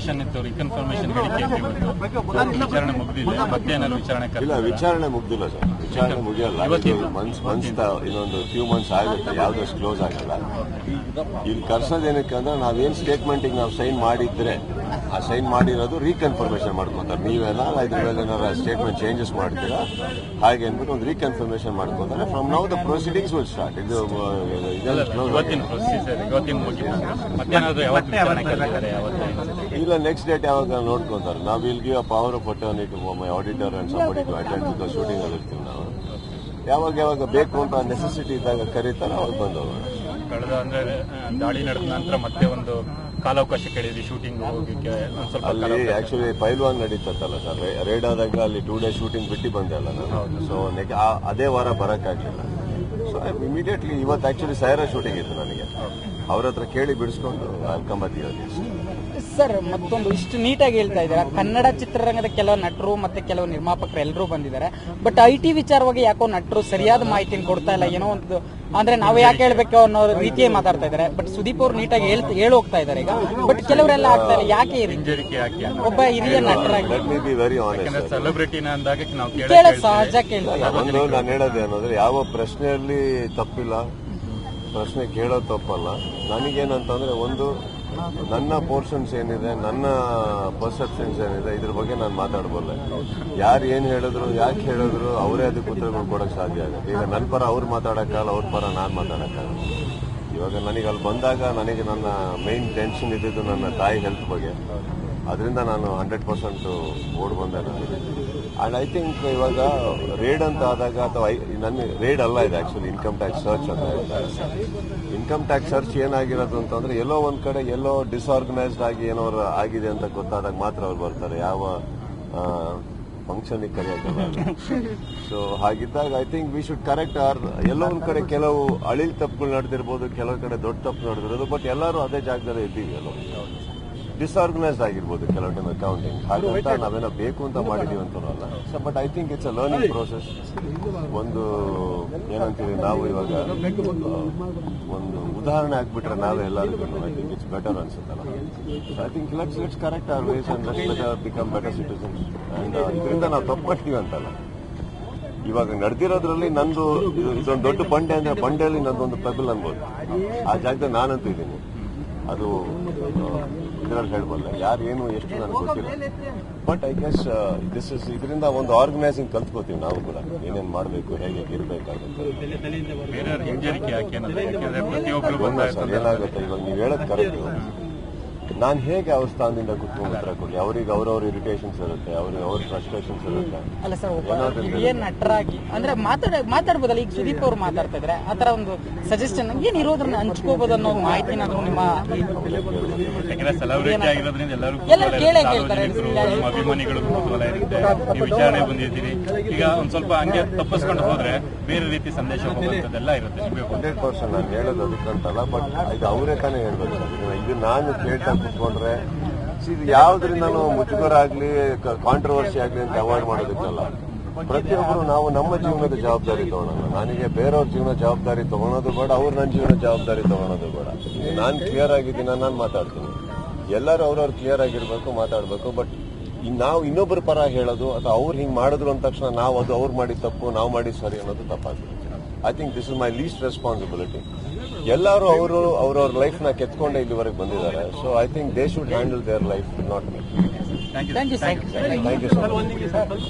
Confirmation ಇತ್ತು, ರಿಕನ್ಫರ್ಮೇಶನ್ ಹೇಳಿಕೆ ವಿಚಾರಣೆ ಮುಗಿದಿದೆ, ಮತ್ತೆ ಏನಾದ್ರು ವಿಚಾರಣೆ ಇಲ್ಲ? ವಿಚಾರಣೆ ಮುಗ್ದಿಲ್ಲ ಸರ್, ವಿಚಾರಣೆ ಮುಗಿಯಲ್ಲ. ಇನ್ನೊಂದು ಫ್ಯೂ ಮಂತ್ಸ್ ಆಗುತ್ತೆ, ಯಾವ್ದಷ್ಟು ಕ್ಲೋಸ್ ಆಗಲ್ಲ. ಇಲ್ಲಿ ಕರ್ಸೋದೇನಕ್ಕೆ ಅಂದ್ರೆ ನಾವೇನ್ ಸ್ಟೇಟ್ಮೆಂಟಿಗೆ ನಾವು ಸೈನ್ ಮಾಡಿದ್ರೆ ಆ ಸೈನ್ ಮಾಡಿರೋದು ರೀಕನ್ಫರ್ಮೇಶನ್ ಮಾಡ್ಕೊತಾರೆ. ನೀವೆಲ್ಲ ಇದ್ರ ಮೇಲೆ ಏನಾರ ಸ್ಟೇಟ್ಮೆಂಟ್ ಚೇಂಜಸ್ ಮಾಡ್ತೀರಾ ಹಾಗೆ ಅಂದ್ಬಿಟ್ಟು ಒಂದು ರೀಕನ್ಫರ್ಮೇಶನ್ ಮಾಡ್ಕೊತಾರೆ. From now the proceedings will start. ಇದು ಇಲ್ಲ, ನೆಕ್ಸ್ಟ್ ಡೇಟ್ ಯಾವಾಗ ನೋಡ್ಕೊಂತಾರೆ. ನಾವು will give a power of attorney to my auditor and somebody to attend because shooting ಅಲ್ಲಿ ಇರ್ತೀವಿ ನಾವು. ಯಾವಾಗ ಬೇಕು ಅಂತ ನೆಸೆಸಿಟಿ ಇದ್ದಾಗ ಕರೀತಾರೆ, ಅವಾಗ ಬಂದವರು. ಕಳೆದ ಅಂದ್ರೆ ದಾಳಿ ನಡೆದ ನಂತರ ಮತ್ತೆ ಒಂದು ಕಾಲಾವಕಾಶ ಕೇಳಿದ್ವಿ ಶೂಟಿಂಗ್ ಹೋಗಕ್ಕೆ. ಅಲ್ಲಿ ಆಕ್ಚುಲಿ ಪೈಲ್ವಾನ್ ನಡೀತಲ್ಲ ಸರ್, ರೇಡ್ ಆದಾಗ ಅಲ್ಲಿ 2 days ಶೂಟಿಂಗ್ ಬಿಟ್ಟು ಬಂದೆ ಅಲ್ಲ ನಾನು. ಸೊ ಅದೇ ವಾರ ಬರಕ್ಕಾಗಲಿಲ್ಲ. ಸೊ ಇಮಿಡಿಯೇಟ್ಲಿ ಇವತ್ತು ಆಕ್ಚುಲಿ ಸೈರಾ ಶೂಟಿಂಗ್ ಇತ್ತು ನನಗೆ. ಅವ್ರ ಹತ್ರ ಕೇಳಿ ಬಿಡಿಸ್ಕೊಂಡು ಅಲ್ಕೊಂಬತ್ತೀವಿ. ಸರ್, ಮತ್ತೊಂದು ಇಷ್ಟು ನೀಟಾಗಿ ಹೇಳ್ತಾ ಇದ್ದೀರಾ, ಕನ್ನಡ ಚಿತ್ರರಂಗದ ಕೆಲವು ನಟರು ಮತ್ತೆ ಕೆಲವು ನಿರ್ಮಾಪಕರು ಎಲ್ಲರೂ ಬಂದಿದ್ದಾರೆ. ಬಟ್ IT ವಿಚಾರವಾಗಿ ಯಾಕೋ ನಟರು ಸರಿಯಾದ ಮಾಹಿತಿನ ಕೊಡ್ತಾ ಇಲ್ಲ. ಏನೋ ಒಂದು ಅಂದ್ರೆ ನಾವು ಯಾಕೆ ಹೇಳ್ಬೇಕು ಅನ್ನೋ ರೀತಿಯೇ ಮಾತಾಡ್ತಾ ಇದ್ದಾರೆ. ಬಟ್ ಸುದೀಪ್ ಅವರು ನೀಟಾಗಿ ಹೇಳಿ ಹೋಗ್ತಾ ಇದ್ದಾರೆ ಈಗ. ಬಟ್ ಕೆಲವರೆಲ್ಲ ಆಗ್ತಾ ಇಲ್ಲ. ಯಾಕೆ ಒಬ್ಬ ಹಿರಿಯ ನಟರಾಗಿ ಸೆಲೆಬ್ರಿಟಿನ ಅಂದಾಗ ಕೇಳೋದು ಸಹಜ ಕೇಳ್ತಾರೆ. ನಾನು ಹೇಳೋದೇ ಅನ್ನೋದ್ರೆ ಯಾವ ಪ್ರಶ್ನೆಯಲ್ಲಿ ತಪ್ಪಿಲ್ಲ, ಪ್ರಶ್ನೆ ಕೇಳೋದು ತಪ್ಪಲ್ಲ. ನನಗೇನಂತಂದ್ರೆ ಒಂದು ನನ್ನ ಪೋರ್ಷನ್ಸ್ ಏನಿದೆ, ನನ್ನ ಪರ್ಸೆಪ್ಷನ್ಸ್ ಏನಿದೆ, ಇದ್ರ ಬಗ್ಗೆ ನಾನು ಮಾತಾಡ್ಬೋಲ್ಲ. ಯಾರು ಏನ್ ಹೇಳಿದ್ರು, ಯಾಕೆ ಹೇಳಿದ್ರು, ಅವರೇ ಅದಕ್ಕೆ ಉತ್ತರಗಳು ಕೊಡೋಕೆ ಸಾಧ್ಯ ಆಗುತ್ತೆ. ಈಗ ನನ್ನ ಪರ ಅವ್ರು ಮಾತಾಡೋಕ್ಕಲ್ಲ, ಅವ್ರ ಪರ ನಾನು ಮಾತಾಡೋಕ್ಕಲ್ಲ. ಇವಾಗ ನನಗೆ ಅಲ್ಲಿ ಬಂದಾಗ ನನಗೆ ನನ್ನ ಮೈನ್ ಟೆನ್ಷನ್ ಇದ್ದಿದ್ದು ನನ್ನ ತಾಯಿ ಹೆಲ್ತ್ ಬಗ್ಗೆ. ಅದರಿಂದ ನಾನು 100% ಓಡ್ ಬಂದೆ. ಅಂಡ್ ಐ ಥಿಂಕ್ ಇವಾಗ ರೇಡ್ ಅಂತ ಆದಾಗ, ಅಥವಾ ನನ್ನ ರೇಡ್ ಅಲ್ಲ ಇದು, ಆಕ್ಚುಲಿ ಇನ್ಕಮ್ ಟ್ಯಾಕ್ಸ್ ಸರ್ಚ್ ಅಂತ ಹೇಳ್ತಾರೆ. ಇನ್ಕಮ್ ಟ್ಯಾಕ್ಸ್ ಸರ್ಚ್ ಏನಾಗಿರೋದು ಅಂತಂದ್ರೆ ಎಲ್ಲೋ ಒಂದ್ ಕಡೆ ಎಲ್ಲೋ ಡಿಸ್ಆರ್ಗನೈಸ್ಡ್ ಆಗಿ ಏನೋ ಆಗಿದೆ ಅಂತ ಗೊತ್ತಾದಾಗ ಮಾತ್ರ ಅವ್ರು ಬರ್ತಾರೆ. ಯಾವ ಫಂಕ್ಷನ್ ಕರೆಯೋಕ್ಕಲ್ಲ. ಸೊ ಹಾಗಿದ್ದಾಗ I think we should correct ಎಲ್ಲೋ ಒಂದ್ ಕಡೆ ಕೆಲವು ಅಳಿಲ್ ತಪ್ಪುಗಳು ನಡೆದಿರ್ಬೋದು, ಕೆಲವು ಕಡೆ ದೊಡ್ಡ ತಪ್ಪು ನಡೆದಿರೋದು. ಬಟ್ ಎಲ್ಲರೂ ಅದೇ ಜಾಗದಲ್ಲಿ ಇದ್ದೀವಿ. ಎಲ್ಲೋ ಡಿಸ್ಆರ್ಗನೈಸ್ಡ್ ಆಗಿರ್ಬೋದು ಕೆಲವು ಟೈಮ್ ಅಕೌಂಟಿಂಗ್. ಹಾಗಂತ ನಾವೇನೋ ಬೇಕು ಅಂತ ಮಾಡಿದೀವಿ ಅಂತಲ್ಲ. So but I think it's a learning process. ಒಂದು ಏನಂತೀವಿ ನಾವು ಇವಾಗ ಒಂದು ಉದಾಹರಣೆ ಆಗ್ಬಿಟ್ರೆ ನಾವೇ ಎಲ್ಲರಿಗೂ ಐ ಥಿಂಕ್ ಇಟ್ಸ್ ಬೆಟರ್ ಅನ್ಸುತ್ತಲ್ಲ. So I think let's correct our ways and let's become better citizens. And ಇದರಿಂದ ನಾವು ತಪ್ಪಟ್ಟಿವಿ ಅಂತಲ್ಲ. ಇವಾಗ ನಡೆದಿರೋದ್ರಲ್ಲಿ ನಂದು ಇದೊಂದು ದೊಡ್ಡ ಬಂಡೆ ಅಂದ್ರೆ ಬಂಡೆಯಲ್ಲಿ ನಂದೊಂದು ಪೆಬಲ್ ಅನ್ಬೋದು. ಆ ಜಾಗದಲ್ಲಿ ನಾನಂತೂ ಇದ್ದೀನಿ. ಅದು ಇದರಲ್ಲಿ ಹೇಳ್ಬಲ್ಲ, ಯಾರು ಏನು ಎಷ್ಟು ನನಗೆ ಗೊತ್ತಿಲ್ಲ. ಬಟ್ ಐ ಗೆಸ್ ಇದರಿಂದ ಒಂದು ಆರ್ಗನೈಸಿಂಗ್ ಕಲ್ತ್ಕೋತೀವಿ ನಾವು ಕೂಡ, ಏನೇನು ಮಾಡಬೇಕು, ಹೇಗೆ ಇರಬೇಕಾಗುತ್ತೆ. ಏನಾಗುತ್ತೆ ಇವಾಗ ನೀವು ಹೇಳೋದು ಕರೆಕ್ಟ್. ನಾನು ಹೇಗೆ ಅವ್ರ ಸ್ಥಾನದಿಂದ ಕುತ್ಕೊಂಡು ಉತ್ತರ ಕೊಡಿ? ಅವ್ರಿಗೆ ಅವ್ರವ್ರ ಇರಿಟೇಷನ್ಸ್ ಇರುತ್ತೆ, ಅವ್ರ ಫ್ರಸ್ಟ್ರೇಷನ್ಸ್ ಇರುತ್ತೆ. ಅಲ್ಲ ಸರ್, ಏನ್ ನಟರಾಗಿ ಅಂದ್ರೆ ಮಾತಾಡ್ಬೋದಲ್ಲ. ಈಗ ಸುದೀಪ್ ಅವ್ರು ಮಾತಾಡ್ತಾ ಇದ್ರೆ ಆ ತರ ಒಂದು ಸಜೆಷನ್ ಏನ್ ಇರೋದ್ರನ್ನ ಹಂಚ್ಕೋಬಹುದು ಅನ್ನೋ ಮಾಹಿತಿನ ನಿಮ್ಮ ಎಲ್ಲರೂ ಕೇಳೇ ಕೇಳ್ತಾರೆ. ಅಭಿಮಾನಿಗಳು ವಿಚಾರಣೆ ಬಂದಿದ್ದೀರಿ, ಈಗ ಒಂದ್ ಸ್ವಲ್ಪ ಹಂಗೆ ತಪ್ಪಿಸ್ಕೊಂಡು ಹೋದ್ರೆ ಬೇರೆ ರೀತಿ ಸಂದೇಶ ಹೋಗುವಂತದ್ದೆಲ್ಲ ಇರುತ್ತೆ. 100% ನಾನು ಹೇಳೋದು ಅದಕ್ಕಂತಲ್ಲ. ಬಟ್ ಇದು ಅವರೇ ತಾನೇ ಹೇಳ್ಬೇಕು. ಇದು ನಾನು ಕೇಳ್ತಾ ಕುತ್ಕೊಂಡ್ರೆ ಇದು ಯಾವ್ದ್ರಿಂದನೂ ಮುಜುಗರ ಆಗ್ಲಿ, ಕಾಂಟ್ರವರ್ಸಿ ಆಗ್ಲಿ ಅಂತ ಅವಾಯ್ಡ್ ಮಾಡೋದಕ್ಕಲ್ಲ. ಪ್ರತಿಯೊಬ್ಬರು ನಾವು ನಮ್ಮ ಜೀವನದ ಜವಾಬ್ದಾರಿ ತಗೊಳ್ಳೋಣ. ನನಗೆ ಬೇರೆಯವ್ರ ಜೀವನ ಜವಾಬ್ದಾರಿ ತಗೊಳೋದು ಬೇಡ, ಅವ್ರು ನನ್ನ ಜೀವನ ಜವಾಬ್ದಾರಿ ತಗೊಳೋದು ಬೇಡ. ನಾನು ಕ್ಲಿಯರ್ ಆಗಿದ್ದೀನಿ, ನಾನು ಮಾತಾಡ್ತೀನಿ. ಎಲ್ಲರೂ ಅವ್ರವ್ರು ಕ್ಲಿಯರ್ ಆಗಿರ್ಬೇಕು, ಮಾತಾಡ್ಬೇಕು. ಬಟ್ ನಾವು ಇನ್ನೊಬ್ಬರ ಪರ ಹೇಳೋದು ಅಥವಾ ಅವ್ರು ಹಿಂಗ್ ಮಾಡಿದ್ರು ಅಂದ ತಕ್ಷಣ ನಾವು ಅದು ಅವ್ರು ಮಾಡಿದ ತಪ್ಪು, ನಾವು ಮಾಡಿದ ಸರಿ ಅನ್ನೋದು ತಪ್ಪಾಗ್ತದೆ. I think this is my least responsibility. ಎಲ್ಲರೂ ಅವ್ರವ್ರ ಲೈಫ್ ನ ಕೆತ್ಕೊಂಡೆ ಇಲ್ಲಿವರೆಗೆ ಬಂದಿದ್ದಾರೆ. So I think they should handle their life, not me. Thank you sir. Thank you so much.